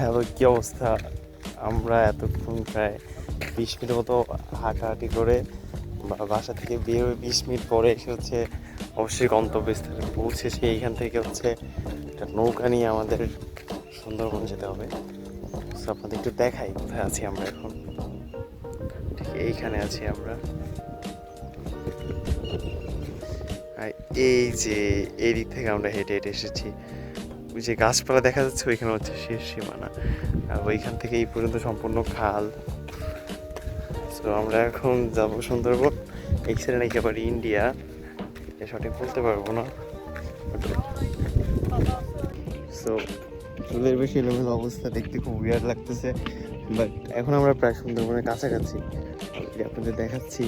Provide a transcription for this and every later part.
Hello, কি অবস্থা? আমরা এতক্ষণ প্রায় 20 মিনিট মতো হাঁটাহাঁটি করে বাসা থেকে বের হয়ে 20 মিনিট পরে এসে অবশ্যই গন্তব্যস্থলে পৌঁছেছি। এইখান থেকে একটা নৌকা নিয়ে আমাদের সুন্দরবন যেতে হবে। তো আপনাদের একটু দেখাই কোথায় আছি আমরা এখন। ঠিক এইখানে আছি আমরা। আর এই যে এই দিক থেকে আমরা হেঁটে হেঁটে এসেছি। ওই যে গাছপালা দেখা যাচ্ছে ওইখানে শেষ সীমানা, আর ওইখান থেকে এই পর্যন্ত সম্পূর্ণ খাল। তো আমরা এখন যাব সুন্দরবন। এই সাইডে নাকি আবার ইন্ডিয়া, এটা সঠিক বলতে পারবো না। সো চুলের বেশি এলোমেলো অবস্থা দেখতে খুব উইয়ার্ড লাগতেছে, বাট এখন আমরা প্রায় সুন্দরবনের কাছাকাছি, আপনাদের দেখাচ্ছি।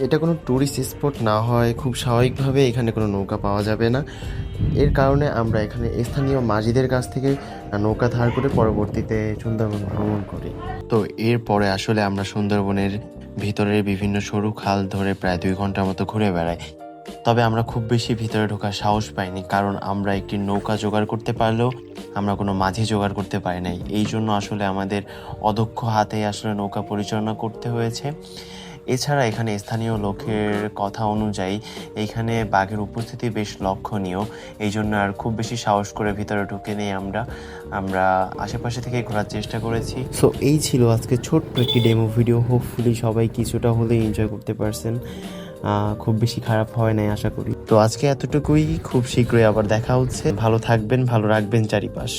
এটা কোনো ট্যুরিস্ট স্পট না হয় খুব স্বাভাবিকভাবে এখানে কোনো নৌকা পাওয়া যাবে না। এর কারণে আমরা এখানে স্থানীয় মাঝিদের কাছ থেকে নৌকা ধার করে পরবর্তীতে সুন্দরবন ভ্রমণ করি। তো এরপরে আসলে আমরা সুন্দরবনের ভিতরের বিভিন্ন সরু খাল ধরে প্রায় 2 ঘন্টার মতো ঘুরে বেড়াই। তবে আমরা খুব বেশি ভিতরে ঢোকার সাহস পাইনি, কারণ আমরা একটি নৌকা জোগাড় করতে পারলেও আমরা কোনো মাঝি জোগাড় করতে পারি নাই। এই জন্য আসলে আমাদের অদক্ষ হাতে আসলে নৌকা পরিচালনা করতে হয়েছে। এছাড়া এখানে স্থানীয় লোকের কথা অনুযায়ী এইখানে বাঘের উপস্থিতি বেশ লক্ষণীয়, এই জন্য আর খুব বেশি সাহস করে ভিতরে ঢুকে নেই। আমরা আশেপাশে থেকে ঘোরার চেষ্টা করেছি। সো এই ছিল আজকে ছোট্ট একটি ডেমো ভিডিও। হোপফুলি সবাই কিছুটা হলেই এনজয় করতে পারছেন। খুব বেশি খারাপ হয় নাই আশা করি। তো আজকে এতটুকুই, খুব শীঘ্রই আবার দেখা হচ্ছে। ভালো থাকবেন, ভালো রাখবেন চারিপাশ।